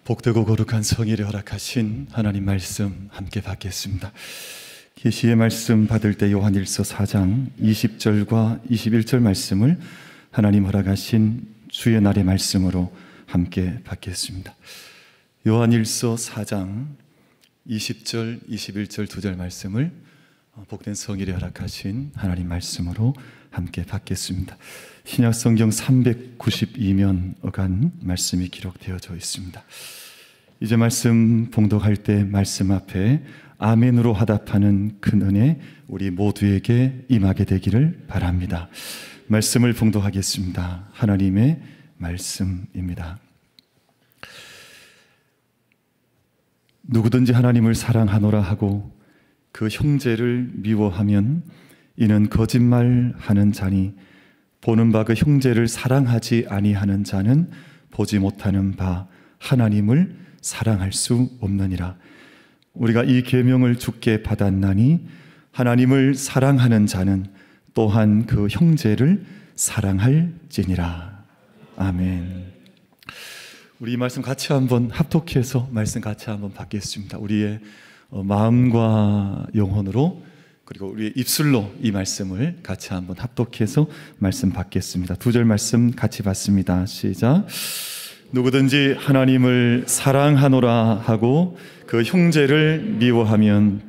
복되고 거룩한 성일에 허락하신 하나님 말씀 함께 받겠습니다. 계시의 말씀 받을 때 요한일서 4장 20절과 21절 말씀을 하나님 허락하신 주의 날의 말씀으로 함께 받겠습니다. 요한일서 4장 20절, 21절 두 절 말씀을 복된 성일에 허락하신 하나님 말씀으로 함께 받겠습니다. 신약성경 392면 어간 말씀이 기록되어져 있습니다. 이제 말씀 봉독할 때 말씀 앞에 아멘으로 화답하는 큰 은혜 우리 모두에게 임하게 되기를 바랍니다. 말씀을 봉독하겠습니다. 하나님의 말씀입니다. 누구든지 하나님을 사랑하노라 하고 그 형제를 미워하면 이는 거짓말하는 자니 보는 바 그 형제를 사랑하지 아니하는 자는 보지 못하는 바 하나님을 사랑할 수 없느니라. 우리가 이 계명을 주께 받았나니 하나님을 사랑하는 자는 또한 그 형제를 사랑할지니라. 아멘. 우리 이 말씀 같이 한번 합독해서 말씀 같이 한번 받겠습니다. 우리의 마음과 영혼으로 그리고 우리의 입술로 이 말씀을 같이 한번 합독해서 말씀 받겠습니다. 두 절 말씀 같이 받습니다. 시작. 누구든지 하나님을 사랑하노라 하고 그 형제를 미워하면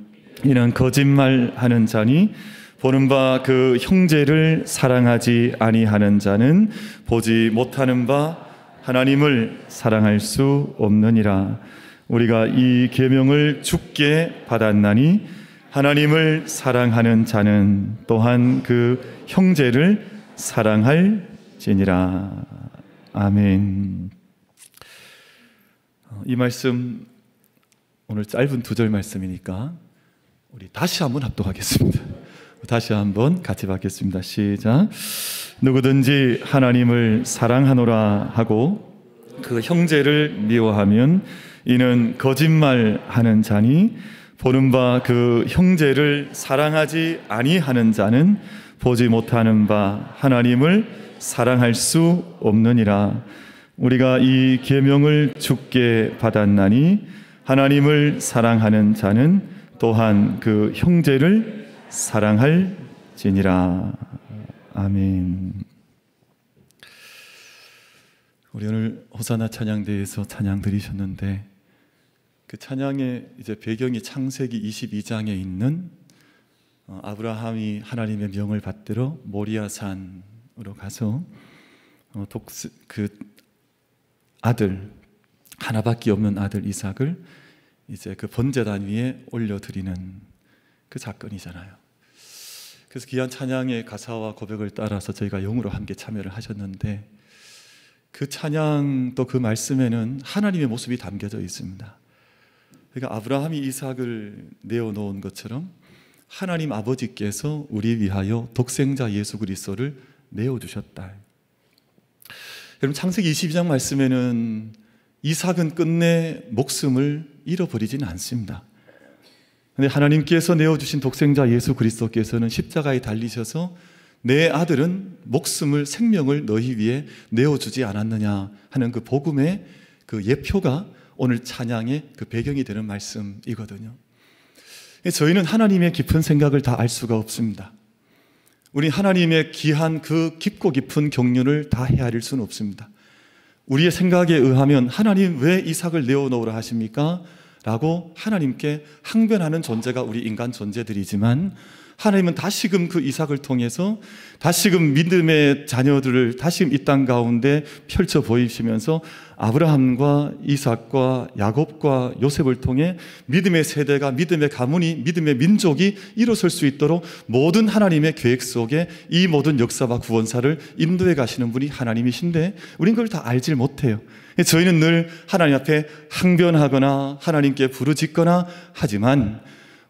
이는 거짓말하는 자니 보는 바 그 형제를 사랑하지 아니하는 자는 보지 못하는 바 하나님을 사랑할 수 없느니라. 우리가 이 계명을 주께 받았나니 하나님을 사랑하는 자는 또한 그 형제를 사랑할지니라. 아멘. 이 말씀 오늘 짧은 두 절 말씀이니까 우리 다시 한번 합독하겠습니다. 다시 한번 같이 받겠습니다. 시작. 누구든지 하나님을 사랑하노라 하고 그 형제를 미워하면 이는 거짓말하는 자니 보는 바 그 형제를 사랑하지 아니하는 자는 보지 못하는 바 하나님을 사랑할 수 없느니라. 우리가 이 계명을 주께 받았나니 하나님을 사랑하는 자는 또한 그 형제를 사랑할지니라. 아멘. 우리 오늘 호사나 찬양대에서 찬양 드리셨는데 그 찬양의 이제 배경이 창세기 22장에 있는 아브라함이 하나님의 명을 받들어 모리아산으로 가서 그 아들 하나밖에 없는 아들 이삭을 이제 그 번제단 위에 올려드리는 그 사건이잖아요. 그래서 귀한 찬양의 가사와 고백을 따라서 저희가 영으로 함께 참여를 하셨는데 그 찬양 또 그 말씀에는 하나님의 모습이 담겨져 있습니다. 그러니까 아브라함이 이삭을 내어놓은 것처럼 하나님 아버지께서 우리 위하여 독생자 예수 그리스도를 내어주셨다. 여러분 창세기 22장 말씀에는 이삭은 끝내 목숨을 잃어버리지는 않습니다. 그런데 하나님께서 내어주신 독생자 예수 그리스도께서는 십자가에 달리셔서 내 아들은 목숨을 생명을 너희 위해 내어주지 않았느냐 하는 그 복음의 그 예표가 오늘 찬양의 그 배경이 되는 말씀이거든요. 저희는 하나님의 깊은 생각을 다 알 수가 없습니다. 우리 하나님의 귀한 그 깊고 깊은 경륜을 다 헤아릴 수는 없습니다. 우리의 생각에 의하면 하나님 왜 이삭을 내어놓으라 하십니까? 라고 하나님께 항변하는 존재가 우리 인간 존재들이지만 하나님은 다시금 그 이삭을 통해서 다시금 믿음의 자녀들을 다시금 이 땅 가운데 펼쳐 보이시면서 아브라함과 이삭과 야곱과 요셉을 통해 믿음의 세대가, 믿음의 가문이, 믿음의 민족이 일어설 수 있도록 모든 하나님의 계획 속에 이 모든 역사와 구원사를 인도해 가시는 분이 하나님이신데 우린 그걸 다 알질 못해요. 저희는 늘 하나님 앞에 항변하거나 하나님께 부르짖거나 하지만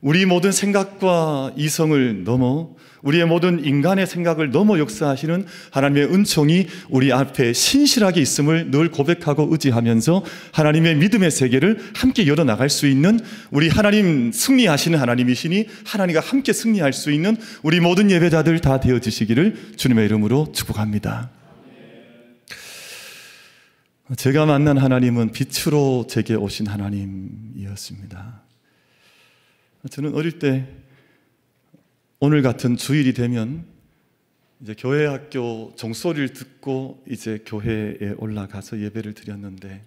우리 모든 생각과 이성을 넘어 우리의 모든 인간의 생각을 넘어 역사하시는 하나님의 은총이 우리 앞에 신실하게 있음을 늘 고백하고 의지하면서 하나님의 믿음의 세계를 함께 열어나갈 수 있는 우리 하나님 승리하시는 하나님이시니 하나님과 함께 승리할 수 있는 우리 모든 예배자들 다 되어지시기를 주님의 이름으로 축복합니다. 제가 만난 하나님은 빛으로 제게 오신 하나님이었습니다. 저는 어릴 때 오늘 같은 주일이 되면 이제 교회 학교 종소리를 듣고 이제 교회에 올라가서 예배를 드렸는데,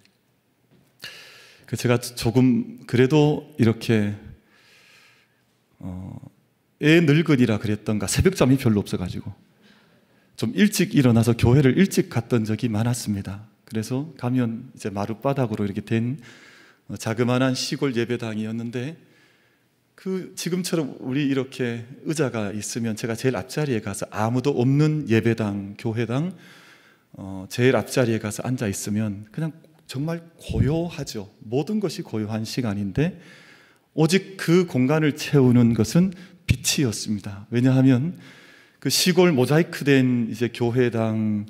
제가 조금 그래도 이렇게 애 늙은이라 그랬던가 새벽잠이 별로 없어가지고 좀 일찍 일어나서 교회를 일찍 갔던 적이 많았습니다. 그래서 가면 이제 마룻바닥으로 이렇게 된 자그마한 시골 예배당이었는데, 지금처럼 우리 이렇게 의자가 있으면 제가 제일 앞자리에 가서 아무도 없는 예배당, 교회당 제일 앞자리에 가서 앉아 있으면 그냥 정말 고요하죠. 모든 것이 고요한 시간인데 오직 그 공간을 채우는 것은 빛이었습니다. 왜냐하면 그 시골 모자이크된 이제 교회당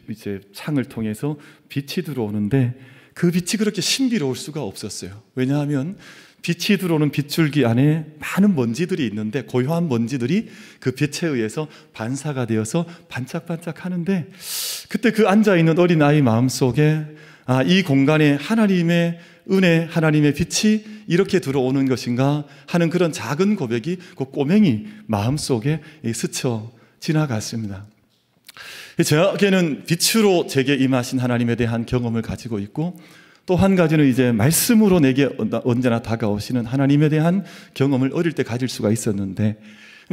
이제 창을 통해서 빛이 들어오는데 그 빛이 그렇게 신비로울 수가 없었어요. 왜냐하면 빛이 들어오는 빗줄기 안에 많은 먼지들이 있는데 고요한 먼지들이 그 빛에 의해서 반사가 되어서 반짝반짝 하는데, 그때 그 앉아있는 어린아이 마음속에 이 공간에 하나님의 은혜, 하나님의 빛이 이렇게 들어오는 것인가 하는 그런 작은 고백이 그 꼬맹이 마음속에 스쳐 지나갔습니다. 저에게는 빛으로 제게 임하신 하나님에 대한 경험을 가지고 있고, 또 한 가지는 이제 말씀으로 내게 언제나 다가오시는 하나님에 대한 경험을 어릴 때 가질 수가 있었는데,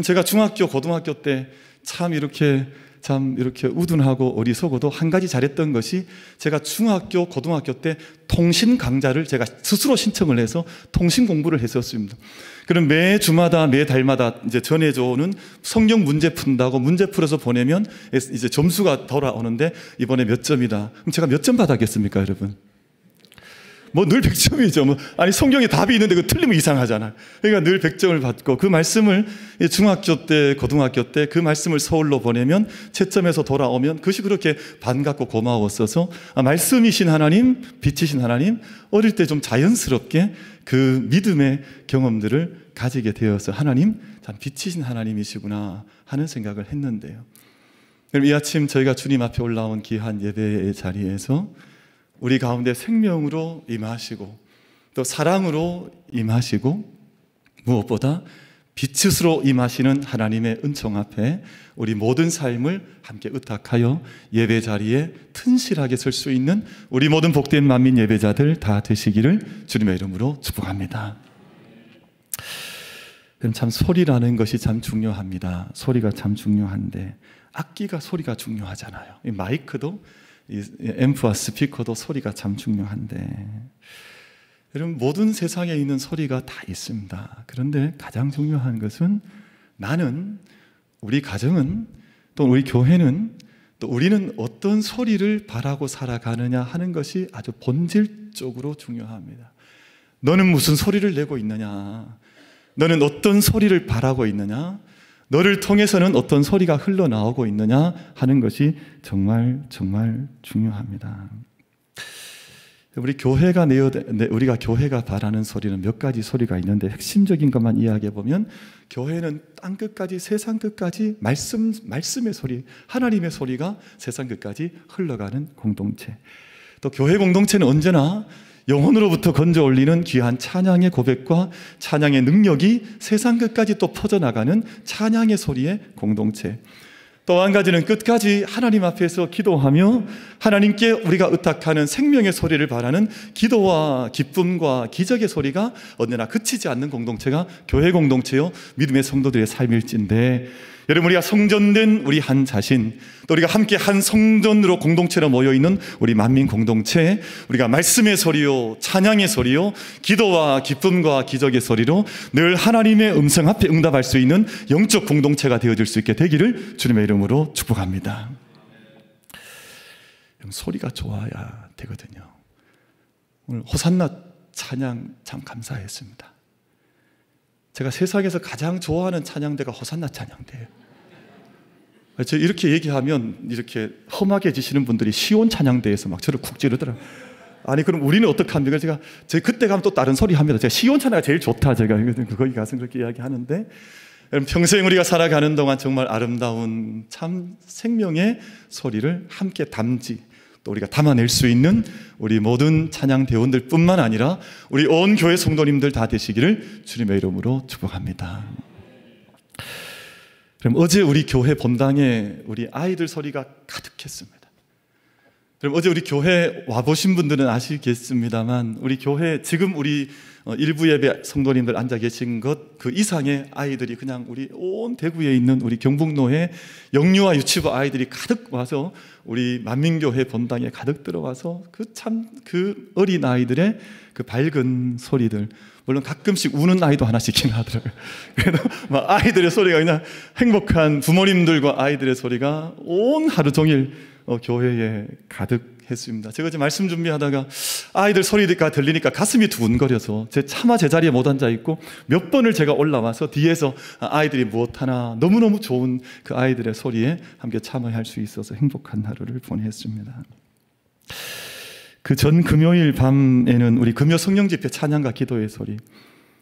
제가 중학교, 고등학교 때 참 이렇게 우둔하고 어리석어도 한 가지 잘했던 것이, 제가 중학교, 고등학교 때 통신 강좌를 제가 스스로 신청을 해서 통신 공부를 했었습니다. 그럼 매 주마다, 매 달마다 이제 전해져 오는 성경 문제 푼다고 문제 풀어서 보내면 이제 점수가 돌아오는데, 이번에 몇 점이다. 그럼 제가 몇 점 받았겠습니까, 여러분? 뭐 늘 100점이죠. 아니 성경에 답이 있는데 그 틀리면 이상하잖아. 그러니까 늘 100점을 받고, 그 말씀을 중학교 때, 고등학교 때 그 말씀을 서울로 보내면 채점해서 돌아오면 그것이 그렇게 반갑고 고마웠어서, 말씀이신 하나님, 빛이신 하나님, 어릴 때 좀 자연스럽게 그 믿음의 경험들을 가지게 되어서 하나님, 참 빛이신 하나님이시구나 하는 생각을 했는데요. 그럼 이 아침 저희가 주님 앞에 올라온 귀한 예배의 자리에서 우리 가운데 생명으로 임하시고 또 사랑으로 임하시고 무엇보다 빛으로 임하시는 하나님의 은총 앞에 우리 모든 삶을 함께 의탁하여 예배 자리에 튼실하게 설 수 있는 우리 모든 복된 만민 예배자들 다 되시기를 주님의 이름으로 축복합니다. 그럼 참 소리라는 것이 참 중요합니다. 소리가 참 중요한데, 악기가 소리가 중요하잖아요. 이 마이크도, 이 앰프와 스피커도 소리가 참 중요한데, 여러분 모든 세상에 있는 소리가 다 있습니다. 그런데 가장 중요한 것은, 나는, 우리 가정은, 또 우리 교회는, 또 우리는 어떤 소리를 바라고 살아가느냐 하는 것이 아주 본질적으로 중요합니다. 너는 무슨 소리를 내고 있느냐, 너는 어떤 소리를 바라고 있느냐, 너를 통해서는 어떤 소리가 흘러나오고 있느냐 하는 것이 정말 정말 중요합니다. 우리가 교회가 바라는 소리는 몇 가지 소리가 있는데, 핵심적인 것만 이야기해 보면, 교회는 땅 끝까지, 세상 끝까지 말씀의 소리, 하나님의 소리가 세상 끝까지 흘러가는 공동체. 또 교회 공동체는 언제나 영혼으로부터 건져 올리는 귀한 찬양의 고백과 찬양의 능력이 세상 끝까지 또 퍼져나가는 찬양의 소리의 공동체. 또 한 가지는 끝까지 하나님 앞에서 기도하며 하나님께 우리가 의탁하는 생명의 소리를 바라는 기도와 기쁨과 기적의 소리가 언제나 그치지 않는 공동체가 교회 공동체요, 믿음의 성도들의 삶일진데, 여러분 우리가 성전된 우리 한 자신, 또 우리가 함께 한 성전으로 공동체로 모여있는 우리 만민 공동체, 우리가 말씀의 소리요, 찬양의 소리요, 기도와 기쁨과 기적의 소리로 늘 하나님의 음성 앞에 응답할 수 있는 영적 공동체가 되어질 수 있게 되기를 주님의 이름으로 축복합니다. 소리가 좋아야 되거든요. 오늘 호산나 찬양 참 감사했습니다. 제가 세상에서 가장 좋아하는 찬양대가 호산나 찬양대예요. 제가 이렇게 얘기하면 이렇게 험하게지시는 분들이 시온 찬양대에서 막 저를 쿡 찌르더라고요. 아니 그럼 우리는 어떡합니까? 제가 그때 가면 또 다른 소리 합니다. 제가 시온 찬양이 제일 좋다, 제가 거기 가서 그렇게 이야기하는데, 평생 우리가 살아가는 동안 정말 아름다운 참 생명의 소리를 함께 담지, 또 우리가 담아낼 수 있는 우리 모든 찬양 대원들 뿐만 아니라 우리 온 교회 성도님들 다 되시기를 주님의 이름으로 축복합니다. 그럼 어제 우리 교회 본당에 우리 아이들 소리가 가득했습니다. 그럼 어제 우리 교회 와보신 분들은 아시겠습니다만 우리 교회 지금 우리 일부 예배 성도님들 앉아 계신 것 그 이상의 아이들이 그냥 우리 온 대구에 있는 우리 경북로에 영유아 유치부 아이들이 가득 와서 우리 만민교회 본당에 가득 들어와서 그 어린 아이들의 그 밝은 소리들, 물론 가끔씩 우는 아이도 하나씩 있긴 하더라고요. 그래도 막 아이들의 소리가 그냥 행복한 부모님들과 아이들의 소리가 온 하루 종일 교회에 가득했습니다. 제가 이제 말씀 준비하다가 아이들 소리가 들리니까 가슴이 두근거려서 차마 제 자리에 못 앉아 있고 몇 번을 제가 올라와서 뒤에서 아이들이 무엇하나 너무너무 좋은 그 아이들의 소리에 함께 참여할 수 있어서 행복한 하루를 보냈습니다. 그 전 금요일 밤에는 우리 금요 성령 집회 찬양과 기도의 소리,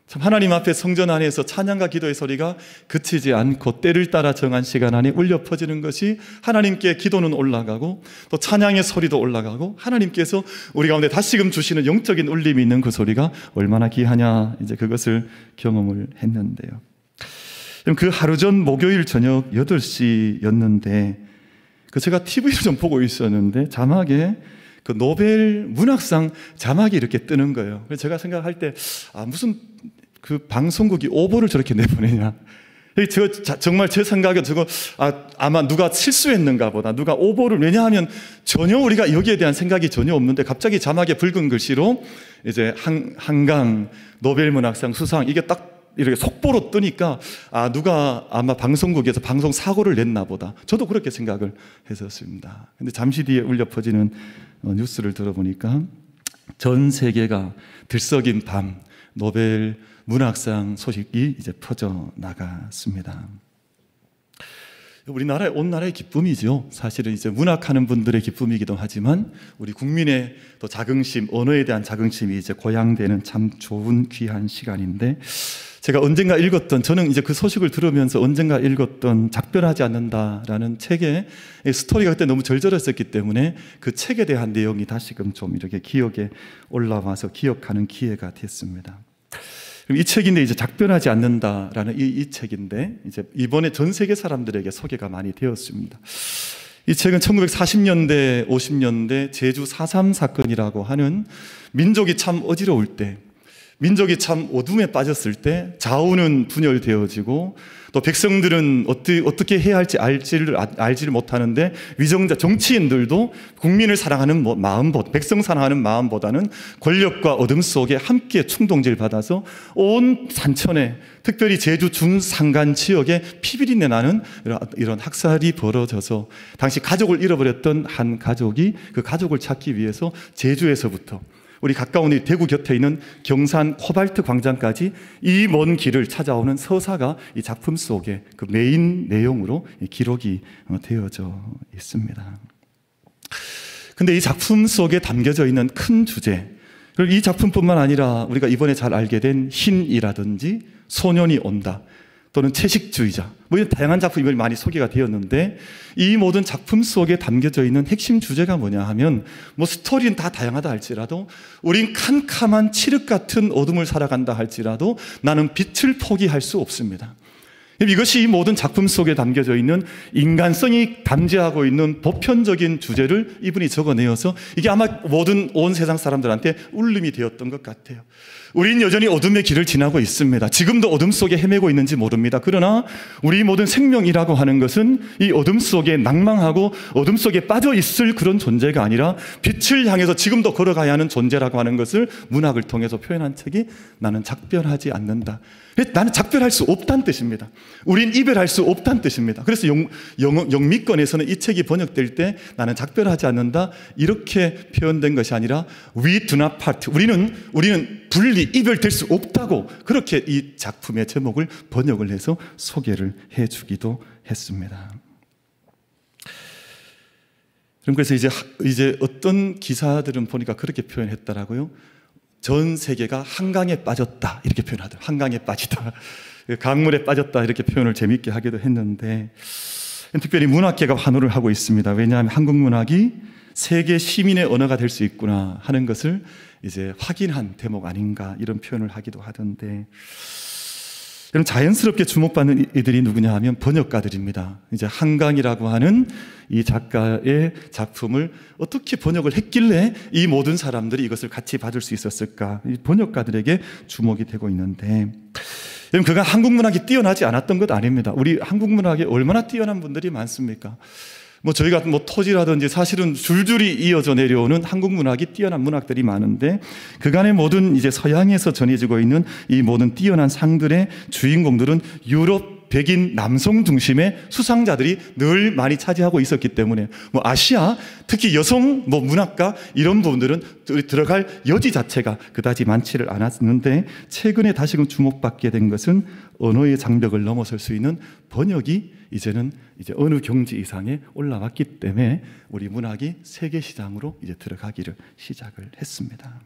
참 하나님 앞에 성전 안에서 찬양과 기도의 소리가 그치지 않고 때를 따라 정한 시간 안에 울려 퍼지는 것이 하나님께 기도는 올라가고 또 찬양의 소리도 올라가고 하나님께서 우리 가운데 다시금 주시는 영적인 울림이 있는 그 소리가 얼마나 귀하냐, 이제 그것을 경험을 했는데요. 그 하루 전 목요일 저녁 8시였는데 제가 TV를 좀 보고 있었는데 자막에 그 노벨 문학상 자막이 이렇게 뜨는 거예요. 그래서 제가 생각할 때 무슨 그 방송국이 오보를 저렇게 내보내냐. 정말 제 생각에 아마 누가 실수했는가 보다. 누가 오보를, 왜냐하면 전혀 우리가 여기에 대한 생각이 전혀 없는데 갑자기 자막에 붉은 글씨로 이제 한강 노벨 문학상 수상, 이게 딱 이렇게 속보로 뜨니까 누가 아마 방송국에서 방송 사고를 냈나 보다. 저도 그렇게 생각을 했었습니다. 근데 잠시 뒤에 울려 퍼지는 뉴스를 들어보니까 전 세계가 들썩인 밤 노벨 문학상 소식이 이제 퍼져 나갔습니다. 우리나라의 온 나라의 기쁨이죠. 사실은 이제 문학하는 분들의 기쁨이기도 하지만 우리 국민의 또 자긍심, 언어에 대한 자긍심이 이제 고양되는 참 좋은 귀한 시간인데, 제가 언젠가 읽었던, 저는 이제 그 소식을 들으면서 언젠가 읽었던 작별하지 않는다라는 책의 스토리가 그때 너무 절절했었기 때문에 그 책에 대한 내용이 다시금 좀 이렇게 기억에 올라와서 기억하는 기회가 됐습니다. 이 책인데 이제 작별하지 않는다라는 이 책인데 이제 이번에 전 세계 사람들에게 소개가 많이 되었습니다. 이 책은 1940년대, 50년대 제주 4.3 사건이라고 하는 민족이 참 어지러울 때, 민족이 참 어둠에 빠졌을 때 좌우는 분열되어지고 또 백성들은 어떻게 해야 할지 알지를 못하는데 위정자, 정치인들도 국민을 사랑하는 마음보다, 백성 사랑하는 마음보다는 권력과 어둠 속에 함께 충동질 받아서 온 산천에, 특별히 제주 중산간 지역에 피비린내 나는 이런 학살이 벌어져서 당시 가족을 잃어버렸던 한 가족이 그 가족을 찾기 위해서 제주에서부터 우리 가까운 대구 곁에 있는 경산 코발트 광장까지 이 먼 길을 찾아오는 서사가 이 작품 속에 그 메인 내용으로 기록이 되어져 있습니다. 근데 이 작품 속에 담겨져 있는 큰 주제, 그리고 이 작품뿐만 아니라 우리가 이번에 잘 알게 된 흰이라든지 소년이 온다, 또는 채식주의자, 이런 다양한 작품이 많이 소개가 되었는데, 이 모든 작품 속에 담겨져 있는 핵심 주제가 뭐냐 하면, 스토리는 다 다양하다 할지라도 우린 캄캄한 칠흑 같은 어둠을 살아간다 할지라도 나는 빛을 포기할 수 없습니다. 이것이 이 모든 작품 속에 담겨져 있는 인간성이 담재하고 있는 보편적인 주제를 이분이 적어내어서 이게 아마 온 세상 사람들한테 울림이 되었던 것 같아요. 우린 여전히 어둠의 길을 지나고 있습니다. 지금도 어둠 속에 헤매고 있는지 모릅니다. 그러나 우리 모든 생명이라고 하는 것은 이 어둠 속에 낭망하고 어둠 속에 빠져 있을 그런 존재가 아니라 빛을 향해서 지금도 걸어가야 하는 존재라고 하는 것을 문학을 통해서 표현한 책이 나는 작별하지 않는다. 나는 작별할 수 없다는 뜻입니다. 우린 이별할 수 없다는 뜻입니다. 그래서 영미권에서는 이 책이 번역될 때 나는 작별하지 않는다 이렇게 표현된 것이 아니라 We do not part, 우리는 분리, 이별될 수 없다고 그렇게 이 작품의 제목을 번역을 해서 소개를 해주기도 했습니다. 그래서 이제 어떤 기사들은 보니까 그렇게 표현했더라고요. 전 세계가 한강에 빠졌다 이렇게 표현하더라고요. 한강에 빠지다, 강물에 빠졌다 이렇게 표현을 재미있게 하기도 했는데, 특별히 문학계가 환호를 하고 있습니다. 왜냐하면 한국 문학이 세계 시민의 언어가 될 수 있구나 하는 것을 이제 확인한 대목 아닌가 이런 표현을 하기도 하던데, 그럼 자연스럽게 주목받는 이들이 누구냐 하면 번역가들입니다. 이제 한강이라고 하는 이 작가의 작품을 어떻게 번역을 했길래 이 모든 사람들이 이것을 같이 받을 수 있었을까? 이 번역가들에게 주목이 되고 있는데, 여러분, 그가 한국 문학이 뛰어나지 않았던 것 아닙니다. 우리 한국 문학에 얼마나 뛰어난 분들이 많습니까? 저희가 토지라든지 사실은 줄줄이 이어져 내려오는 한국 문학이 뛰어난 문학들이 많은데, 그간의 모든 이제 서양에서 전해지고 있는 이 모든 뛰어난 상들의 주인공들은 유럽 백인 남성 중심의 수상자들이 늘 많이 차지하고 있었기 때문에 아시아 특히 여성 문학가 이런 부분들은 들어갈 여지 자체가 그다지 많지를 않았는데, 최근에 다시금 주목받게 된 것은 언어의 장벽을 넘어설 수 있는 번역이 이제는 어느 경지 이상에 올라왔기 때문에 우리 문학이 세계 시장으로 이제 들어가기를 시작을 했습니다.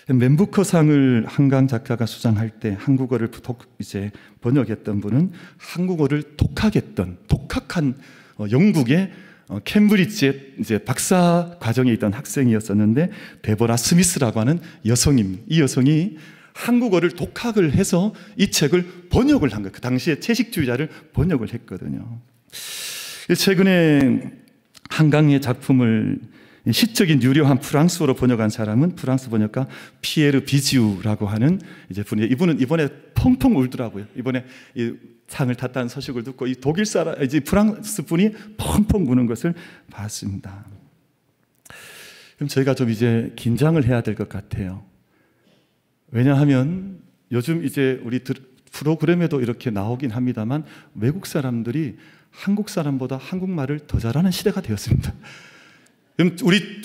맨부커상을 한강 작가가 수상할 때 한국어를 이제 번역했던 분은 한국어를 독학한 영국의 캠브리지의 이제 박사 과정에 있던 학생이었었는데, 데보라 스미스라고 하는 여성입니다. 이 여성이 한국어를 독학을 해서 이 책을 번역을 한 거예요. 그 당시에 채식주의자를 번역을 했거든요. 최근에 한강의 작품을 시적인 유려한 프랑스어로 번역한 사람은 프랑스 번역가 피에르 비지우라고 하는 이제 분이, 이분은 이번에 펑펑 울더라고요. 이번에 이 상을 탔다는 소식을 듣고 이 독일 사람, 이제 프랑스 분이 펑펑 우는 것을 봤습니다. 그럼 저희가 좀 이제 긴장을 해야 될 것 같아요. 왜냐하면 요즘 이제 우리 프로그램에도 이렇게 나오긴 합니다만, 외국 사람들이 한국 사람보다 한국말을 더 잘하는 시대가 되었습니다.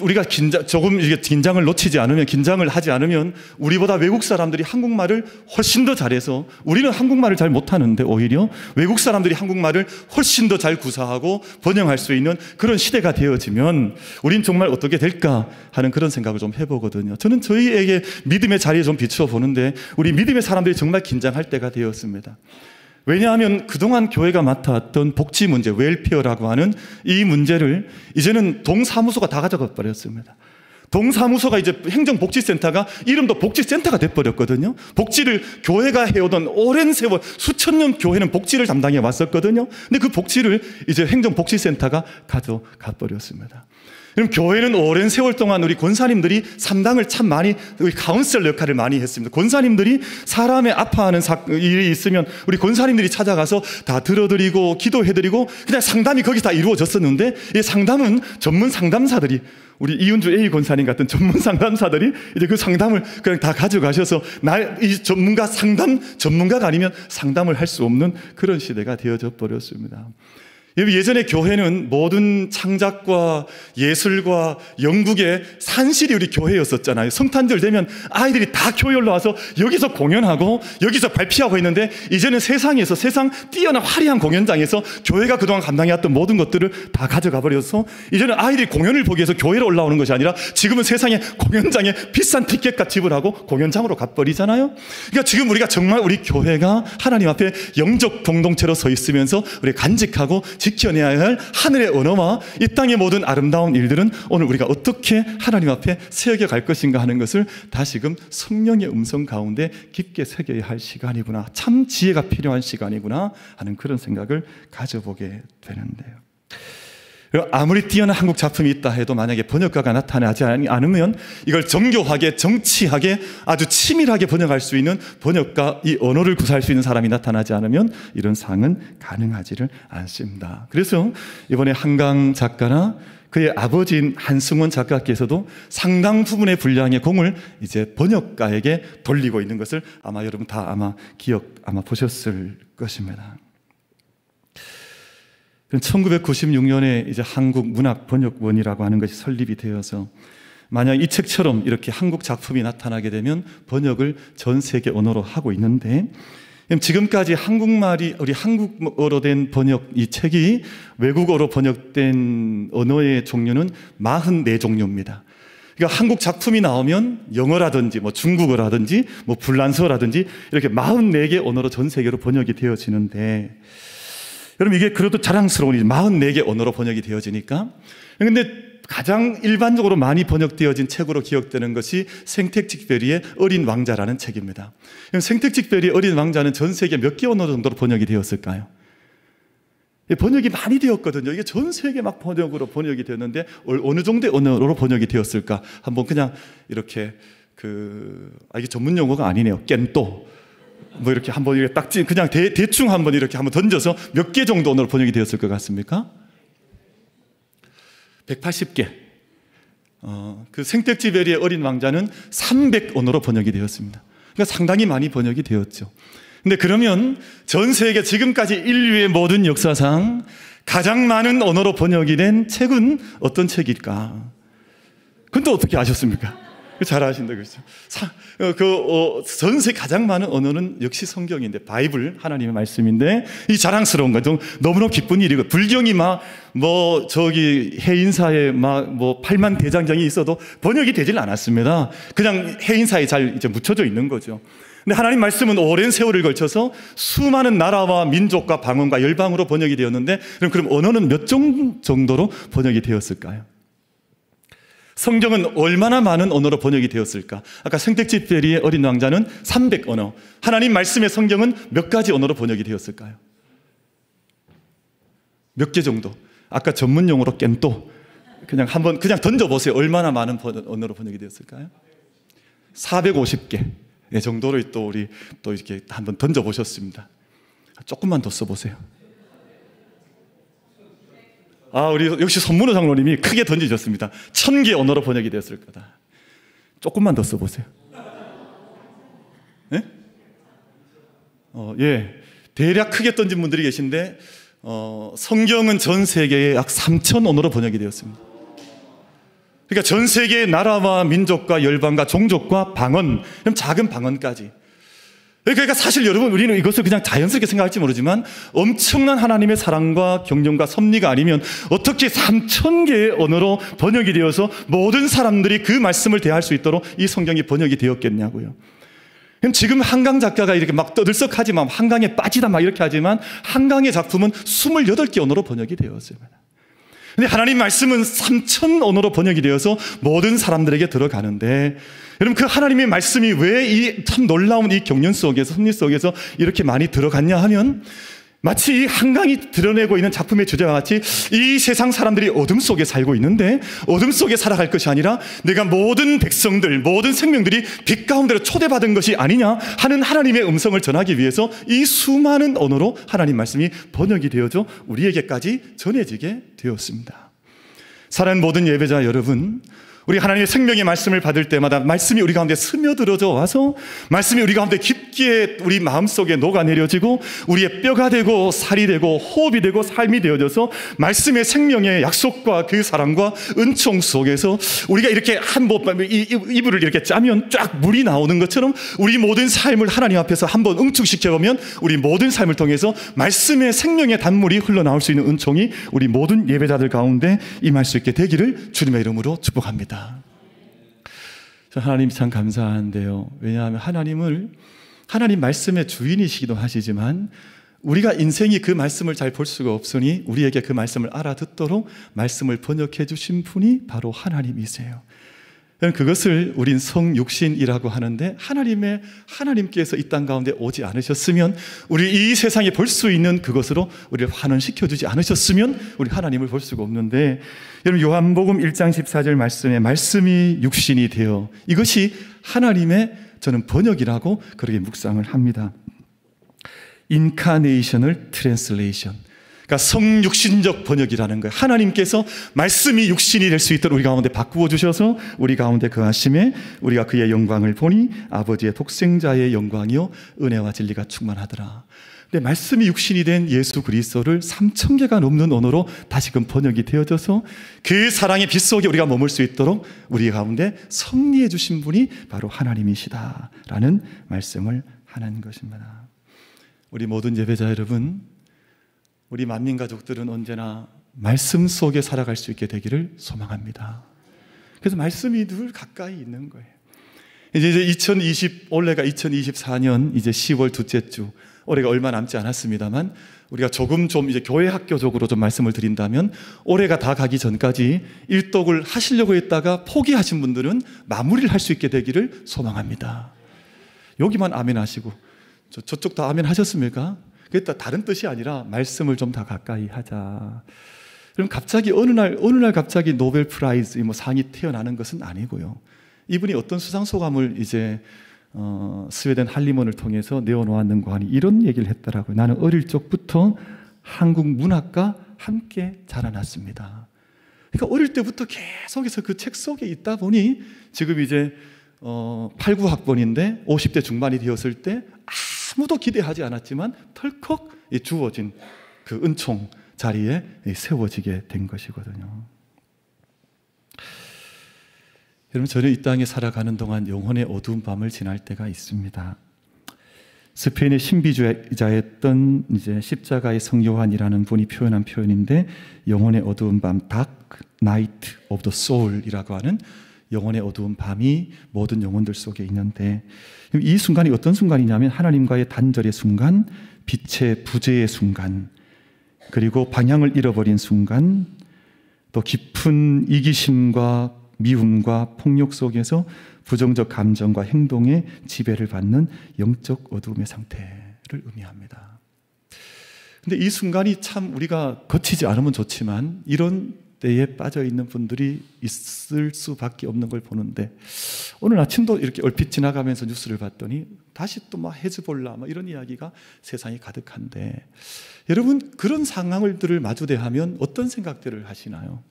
우리가 조금 긴장을 놓치지 않으면, 긴장을 하지 않으면 우리보다 외국 사람들이 한국말을 훨씬 더 잘해서, 우리는 한국말을 잘 못하는데 오히려 외국 사람들이 한국말을 훨씬 더 잘 구사하고 번역할 수 있는 그런 시대가 되어지면 우린 정말 어떻게 될까 하는 그런 생각을 좀 해보거든요. 저는 저희에게 믿음의 자리에 좀 비추어 보는데, 우리 믿음의 사람들이 정말 긴장할 때가 되었습니다. 왜냐하면 그동안 교회가 맡아왔던 복지 문제, 웰페어라고 하는 이 문제를 이제는 동사무소가 다 가져가 버렸습니다. 동사무소가 이제 행정복지센터가 이름도 복지센터가 돼버렸거든요. 복지를 교회가 해오던 오랜 세월, 수천 년 교회는 복지를 담당해 왔었거든요. 근데 그 복지를 이제 행정복지센터가 가져가 버렸습니다. 그럼 교회는 오랜 세월 동안 우리 권사님들이 감당을 참 많이, 우리 카운셀러 역할을 많이 했습니다. 권사님들이 사람의 아파하는 일이 있으면 우리 권사님들이 찾아가서 다 들어드리고 기도해드리고 그냥 상담이 거기 다 이루어졌었는데, 이 상담은 전문 상담사들이, 우리 이은주 A 권사님 같은 전문 상담사들이 이제 그 상담을 그냥 다 가져가셔서 이 전문가가 아니면 상담을 할 수 없는 그런 시대가 되어져 버렸습니다. 예전에 교회는 모든 창작과 예술과 영국의 산실이 우리 교회였었잖아요. 성탄절 되면 아이들이 다 교회 올라와서 여기서 공연하고 여기서 발표하고 있는데, 이제는 세상 뛰어난 화려한 공연장에서 교회가 그동안 감당해왔던 모든 것들을 다 가져가 버려서 이제는 아이들이 공연을 보기 위해서 교회로 올라오는 것이 아니라 지금은 세상에 공연장에 비싼 티켓값 지불하고 공연장으로 가버리잖아요. 그러니까 지금 우리가 정말 우리 교회가 하나님 앞에 영적 공동체로 서 있으면서 우리 간직하고 지켜내야 할 하늘의 언어와 이 땅의 모든 아름다운 일들은 오늘 우리가 어떻게 하나님 앞에 새겨갈 것인가 하는 것을 다시금 성령의 음성 가운데 깊게 새겨야 할 시간이구나, 참 지혜가 필요한 시간이구나 하는 그런 생각을 가져보게 되는데요. 아무리 뛰어난 한국 작품이 있다 해도 만약에 번역가가 나타나지 않으면 이걸 정교하게, 정치하게, 아주 치밀하게 번역할 수 있는 번역가, 이 언어를 구사할 수 있는 사람이 나타나지 않으면 이런 상은 가능하지를 않습니다. 그래서 이번에 한강 작가나 그의 아버지인 한승원 작가께서도 상당 부분의 분량의 공을 이제 번역가에게 돌리고 있는 것을 아마 여러분 다 보셨을 것입니다. 1996년에 이제 한국문학번역원이라고 하는 것이 설립이 되어서, 만약 이 책처럼 이렇게 한국 작품이 나타나게 되면 번역을 전 세계 언어로 하고 있는데, 지금까지 우리 한국어로 된 번역, 이 책이 외국어로 번역된 언어의 종류는 44종류입니다. 그러니까 한국 작품이 나오면 영어라든지 중국어라든지 불란서라든지 이렇게 44개 언어로 전 세계로 번역이 되어지는데, 여러분 이게 그래도 자랑스러운 일이 44개 언어로 번역이 되어지니까. 근데 가장 일반적으로 많이 번역되어진 책으로 기억되는 것이 생텍쥐페리의 어린 왕자라는 책입니다. 생텍쥐페리의 어린 왕자는 전 세계 몇 개 언어 정도로 번역이 되었을까요? 번역이 많이 되었거든요. 이게 전 세계 막 번역으로 번역이 되었는데 어느 정도의 언어로 번역이 되었을까? 한번 그냥 이렇게 이게 전문 용어가 아니네요. 깬또 뭐 이렇게 한번 이렇게 딱 그냥 대충 한번 이렇게 한번 던져서 몇 개 정도 언어로 번역이 되었을 것 같습니까? 180개. 그 생텍쥐페리의 어린 왕자는 300언어로 번역이 되었습니다. 그러니까 상당히 많이 번역이 되었죠. 근데 그러면 전 세계 지금까지 인류의 모든 역사상 가장 많은 언어로 번역이 된 책은 어떤 책일까? 그건 또 어떻게 아셨습니까? 잘 아신다 그랬죠. 전 세계 가장 많은 언어는 역시 성경인데, 바이블, 하나님의 말씀인데, 이 자랑스러운 거, 너무너무 기쁜 일이고, 불경이 해인사에 8만 대장장이 있어도 번역이 되질 않았습니다. 그냥 해인사에 잘 이제 묻혀져 있는 거죠. 근데 하나님 말씀은 오랜 세월을 걸쳐서 수많은 나라와 민족과 방언과 열방으로 번역이 되었는데, 그럼 언어는 몇 종 정도로 번역이 되었을까요? 성경은 얼마나 많은 언어로 번역이 되었을까? 아까 생텍쥐페리의 어린 왕자는 300언어. 하나님 말씀의 성경은 몇 가지 언어로 번역이 되었을까요? 몇 개 정도? 아까 전문 용어로 깬또 그냥 던져보세요. 얼마나 많은 언어로 번역이 되었을까요? 450개 정도로 우리 이렇게 한번 던져보셨습니다. 조금만 더 써보세요. 우리 역시 손문호 장로님이 크게 던지셨습니다. 1000개 언어로 번역이 되었을 거다. 조금만 더 써보세요. 네? 대략 크게 던진 분들이 계신데, 성경은 전 세계에 약 3000언어로 번역이 되었습니다. 그러니까 전 세계의 나라와 민족과 열방과 종족과 방언, 그럼 작은 방언까지. 그러니까 사실 여러분, 우리는 이것을 그냥 자연스럽게 생각할지 모르지만 엄청난 하나님의 사랑과 경륜과 섭리가 아니면 어떻게 3000개의 언어로 번역이 되어서 모든 사람들이 그 말씀을 대할 수 있도록 이 성경이 번역이 되었겠냐고요. 지금 한강 작가가 이렇게 막 떠들썩하지 마, 한강에 빠지다 막 이렇게 하지만 한강의 작품은 28개 언어로 번역이 되었어요. 근데 하나님 말씀은 3000언어로 번역이 되어서 모든 사람들에게 들어가는데, 여러분 그 하나님의 말씀이 왜 이 참 놀라운 이 경륜 속에서, 섭리 속에서 이렇게 많이 들어갔냐 하면, 마치 이 한강이 드러내고 있는 작품의 주제와 같이 이 세상 사람들이 어둠 속에 살고 있는데 어둠 속에 살아갈 것이 아니라 내가 모든 백성들, 모든 생명들이 빛 가운데로 초대받은 것이 아니냐 하는 하나님의 음성을 전하기 위해서 이 수많은 언어로 하나님 말씀이 번역이 되어져 우리에게까지 전해지게 되었습니다. 사랑하는 모든 예배자 여러분, 우리 하나님의 생명의 말씀을 받을 때마다 말씀이 우리 가운데 스며들어져 와서 말씀이 우리 가운데 깊게 우리 마음속에 녹아내려지고 우리의 뼈가 되고 살이 되고 호흡이 되고 삶이 되어져서 말씀의 생명의 약속과 그 사랑과 은총 속에서 우리가 이렇게 이불을 이렇게 짜면 쫙 물이 나오는 것처럼 우리 모든 삶을 하나님 앞에서 한번 응축시켜보면 우리 모든 삶을 통해서 말씀의 생명의 단물이 흘러나올 수 있는 은총이 우리 모든 예배자들 가운데 임할 수 있게 되기를 주님의 이름으로 축복합니다. 하나님 참 감사한데요. 왜냐하면 하나님 말씀의 주인이시기도 하시지만 우리가 인생이 그 말씀을 잘 볼 수가 없으니 우리에게 그 말씀을 알아듣도록 말씀을 번역해 주신 분이 바로 하나님이세요. 그것을 우린 성육신이라고 하는데 하나님께서 이 땅 가운데 오지 않으셨으면 우리 이 세상에 볼 수 있는 그것으로 우리를 환원시켜주지 않으셨으면 우리 하나님을 볼 수가 없는데, 여러분 요한복음 1장 14절 말씀이 육신이 되어, 이것이 하나님의 저는 번역이라고 그렇게 묵상을 합니다. 인카네이셔널 트랜슬레이션, 그러니까 성육신적 번역이라는 거예요. 하나님께서 말씀이 육신이 될 수 있도록 우리 가운데 바꾸어 주셔서 우리 가운데 거하심에 우리가 그의 영광을 보니 아버지의 독생자의 영광이요 은혜와 진리가 충만하더라. 근데 말씀이 육신이 된 예수 그리스도를 3000개가 넘는 언어로 다시금 번역이 되어져서 그 사랑의 빛 속에 우리가 머물 수 있도록 우리 가운데 섭리해 주신 분이 바로 하나님이시다라는 말씀을 하는 것입니다. 우리 모든 예배자 여러분, 우리 만민가족들은 언제나 말씀 속에 살아갈 수 있게 되기를 소망합니다. 그래서 말씀이 늘 가까이 있는 거예요. 올해가 2024년 이제 10월 둘째 주, 올해가 얼마 남지 않았습니다만, 우리가 조금 좀 이제 교회 학교적으로 좀 말씀을 드린다면, 올해가 다 가기 전까지 일독을 하시려고 했다가 포기하신 분들은 마무리를 할 수 있게 되기를 소망합니다. 여기만 아멘 하시고, 저쪽 다 아멘 하셨습니까? 그게 다른 뜻이 아니라 말씀을 좀 더 가까이 하자. 그럼 갑자기 어느 날 갑자기 노벨 프라이즈 뭐 상이 태어나는 것은 아니고요. 이분이 어떤 수상 소감을 이제 스웨덴 할리먼을 통해서 내어놓았는가 하니 이런 얘기를 했더라고요. 나는 어릴 적부터 한국 문학과 함께 자라났습니다. 그러니까 어릴 때부터 계속해서 그 책 속에 있다 보니 지금 이제 8, 9학번인데 50대 중반이 되었을 때 아무도 기대하지 않았지만 털컥 주어진 그 은총 자리에 세워지게 된 것이거든요. 여러분, 저는 이 땅에 살아가는 동안 영혼의 어두운 밤을 지날 때가 있습니다. 스페인의 신비주의자였던 이제 십자가의 성 요한이라는 분이 표현한 표현인데, 영혼의 어두운 밤, Dark Night of the Soul이라고 하는 영혼의 어두운 밤이 모든 영혼들 속에 있는데, 이 순간이 어떤 순간이냐면 하나님과의 단절의 순간, 빛의 부재의 순간, 그리고 방향을 잃어버린 순간, 또 깊은 이기심과 미움과 폭력 속에서 부정적 감정과 행동의 지배를 받는 영적 어두움의 상태를 의미합니다. 근데 이 순간이 참 우리가 거치지 않으면 좋지만 이런 때에 빠져 있는 분들이 있을 수밖에 없는 걸 보는데, 오늘 아침도 이렇게 얼핏 지나가면서 뉴스를 봤더니 다시 또 막 헤즈볼라 이런 이야기가 세상에 가득한데, 여러분 그런 상황들을 마주대하면 어떤 생각들을 하시나요?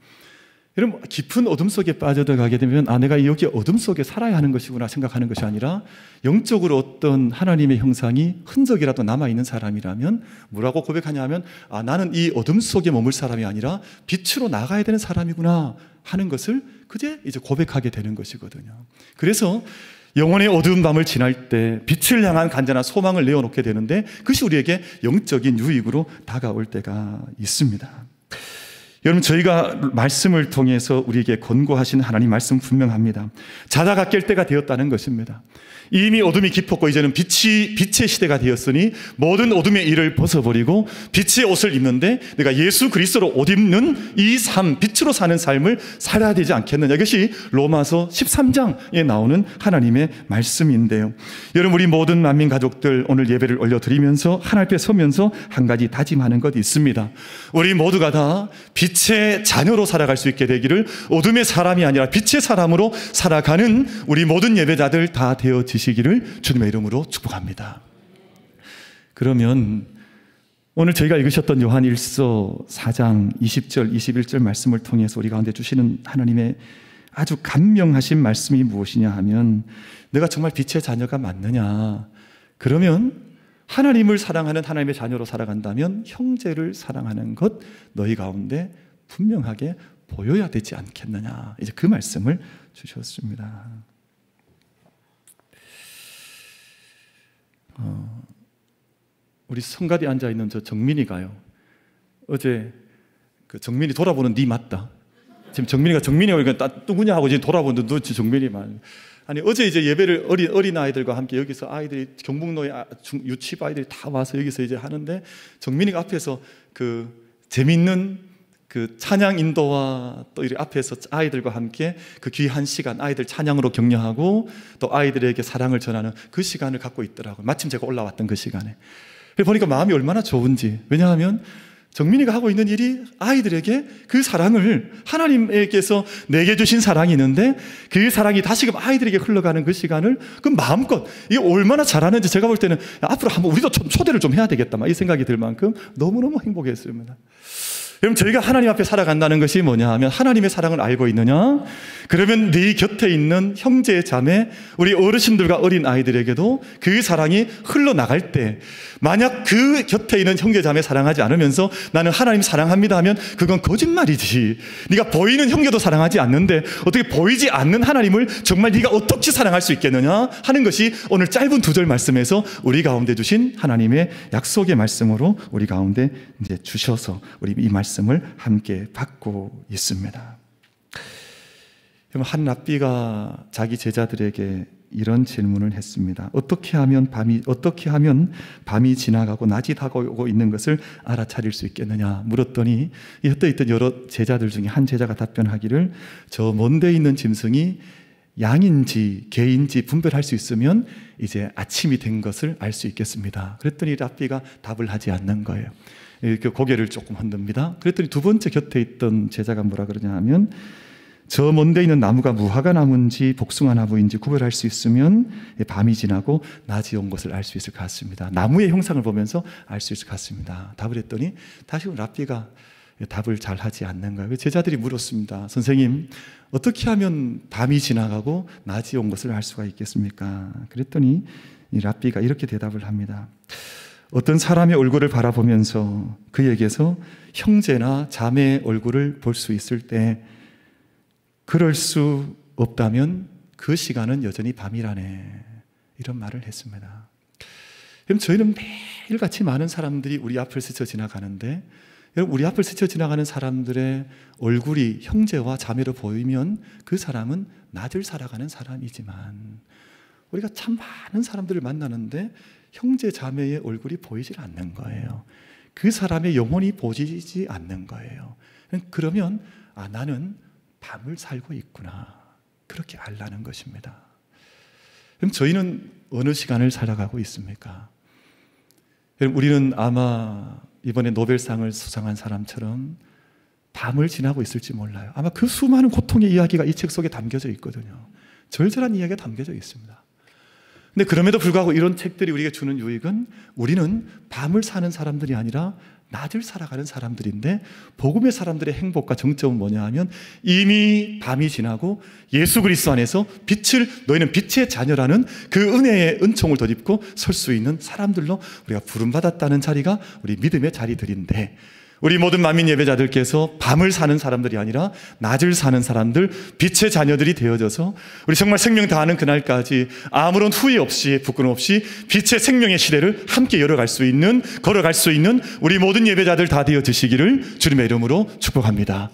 여러분, 깊은 어둠 속에 빠져들어가게 되면 내가 여기 어둠 속에 살아야 하는 것이구나 생각하는 것이 아니라, 영적으로 어떤 하나님의 형상이 흔적이라도 남아있는 사람이라면 뭐라고 고백하냐 면, 나는 이 어둠 속에 머물 사람이 아니라 빛으로 나가야 되는 사람이구나 하는 것을 그제 이제 고백하게 되는 것이거든요. 그래서 영혼의 어두운 밤을 지날 때 빛을 향한 간절한 소망을 내어놓게 되는데, 그것이 우리에게 영적인 유익으로 다가올 때가 있습니다. 여러분, 저희가 말씀을 통해서 우리에게 권고하신 하나님 말씀 분명합니다. 자다가 깰 때가 되었다는 것입니다. 이미 어둠이 깊었고 이제는 빛의 시대가 되었으니 모든 어둠의 일을 벗어버리고 빛의 옷을 입는데, 내가 예수 그리스도로 옷 입는 이 삶, 빛으로 사는 삶을 살아야 되지 않겠느냐. 이것이 로마서 13장에 나오는 하나님의 말씀인데요. 여러분, 우리 모든 만민 가족들 오늘 예배를 올려드리면서 하나님 앞에 서면서 한 가지 다짐하는 것이 있습니다. 우리 모두가 다 빛의 자녀로 살아갈 수 있게 되기를, 어둠의 사람이 아니라 빛의 사람으로 살아가는 우리 모든 예배자들 다 되어지시기를 주님의 이름으로 축복합니다. 그러면 오늘 저희가 읽으셨던 요한 1서 4장 20절 21절 말씀을 통해서 우리 가운데 주시는 하나님의 아주 감명하신 말씀이 무엇이냐 하면, 내가 정말 빛의 자녀가 맞느냐? 그러면 하나님을 사랑하는 하나님의 자녀로 살아간다면 형제를 사랑하는 것 너희 가운데 분명하게 보여야 되지 않겠느냐. 이제 그 말씀을 주셨습니다. 우리 성가대 앉아있는 저 정민이가요, 어제 그 정민이 돌아보는 니 맞다. 지금 정민이가 누구냐 하고 지금 돌아보는데 너 정민이만. 아니, 어제 이제 예배를 어린 아이들과 함께 여기서 아이들이 경북로의 유치부 아이들이 다 와서 여기서 이제 하는데, 정민이가 앞에서 그 재밌는 그 찬양 인도와 또 이 앞에서 아이들과 함께 그 귀한 시간, 아이들 찬양으로 격려하고 또 아이들에게 사랑을 전하는 그 시간을 갖고 있더라고요. 마침 제가 올라왔던 그 시간에. 보니까 마음이 얼마나 좋은지. 왜냐하면 정민이가 하고 있는 일이 아이들에게 그 사랑을, 하나님께서 내게 주신 사랑이 있는데 그 사랑이 다시금 아이들에게 흘러가는 그 시간을 그 마음껏, 이게 얼마나 잘하는지 제가 볼 때는 앞으로 한번 우리도 좀 초대를 좀 해야 되겠다 이 생각이 들 만큼 너무너무 행복했습니다. 그럼 저희가 하나님 앞에 살아간다는 것이 뭐냐 하면, 하나님의 사랑을 알고 있느냐? 그러면 네 곁에 있는 형제 자매, 우리 어르신들과 어린 아이들에게도 그 사랑이 흘러나갈 때, 만약 그 곁에 있는 형제 자매 사랑하지 않으면서 나는 하나님 사랑합니다 하면 그건 거짓말이지. 네가 보이는 형제도 사랑하지 않는데 어떻게 보이지 않는 하나님을 정말 네가 어떻게 사랑할 수 있겠느냐 하는 것이 오늘 짧은 2절 말씀에서 우리 가운데 주신 하나님의 약속의 말씀으로 우리 가운데 이제 주셔서 우리 이 말씀을 함께 받고 있습니다. 한 랍비가 자기 제자들에게 이런 질문을 했습니다. 어떻게 하면 밤이 지나가고 낮이 다가오고 있는 것을 알아차릴 수 있겠느냐 물었더니 이 흩어 있던 여러 제자들 중에 한 제자가 답변하기를 저 먼데 있는 짐승이 양인지 개인지 분별할 수 있으면 이제 아침이 된 것을 알 수 있겠습니다. 그랬더니 랍비가 답을 하지 않는 거예요. 이렇게 고개를 조금 흔듭니다. 그랬더니 두 번째 곁에 있던 제자가 뭐라 그러냐 하면 저 먼데 있는 나무가 무화과 나무인지 복숭아 나무인지 구별할 수 있으면 밤이 지나고 낮이 온 것을 알 수 있을 것 같습니다. 나무의 형상을 보면서 알 수 있을 것 같습니다. 답을 했더니 다시 랍비가 답을 잘 하지 않는 거예요. 제자들이 물었습니다. 선생님, 어떻게 하면 밤이 지나가고 낮이 온 것을 알 수가 있겠습니까? 그랬더니 이 랍비가 이렇게 대답을 합니다. 어떤 사람의 얼굴을 바라보면서 그에게서 형제나 자매의 얼굴을 볼 수 있을 때 그럴 수 없다면 그 시간은 여전히 밤이라네. 이런 말을 했습니다. 그럼 저희는 매일같이 많은 사람들이 우리 앞을 스쳐 지나가는데 여러분, 우리 앞을 스쳐 지나가는 사람들의 얼굴이 형제와 자매로 보이면 그 사람은 낮을 살아가는 사람이지만 우리가 참 많은 사람들을 만나는데 형제 자매의 얼굴이 보이질 않는 거예요. 그 사람의 영혼이 보이지 않는 거예요. 그러면 나는 밤을 살고 있구나. 그렇게 알라는 것입니다. 그럼 저희는 어느 시간을 살아가고 있습니까? 우리는 아마 이번에 노벨상을 수상한 사람처럼 밤을 지나고 있을지 몰라요. 아마 그 수많은 고통의 이야기가 이 책 속에 담겨져 있거든요. 절절한 이야기가 담겨져 있습니다. 근데 그럼에도 불구하고 이런 책들이 우리에게 주는 유익은 우리는 밤을 사는 사람들이 아니라 낮을 살아가는 사람들인데 복음의 사람들의 행복과 정점은 뭐냐 하면 이미 밤이 지나고 예수 그리스도 안에서 너희는 빛의 자녀라는 그 은혜의 은총을 덧입고 설 수 있는 사람들로 우리가 부름받았다는 자리가 우리 믿음의 자리들인데 우리 모든 만민 예배자들께서 밤을 사는 사람들이 아니라 낮을 사는 사람들, 빛의 자녀들이 되어져서 우리 정말 생명 다하는 그날까지 아무런 후회 없이 부끄럼 없이 빛의 생명의 시대를 함께 걸어갈 수 있는 우리 모든 예배자들 다 되어지시기를 주님의 이름으로 축복합니다.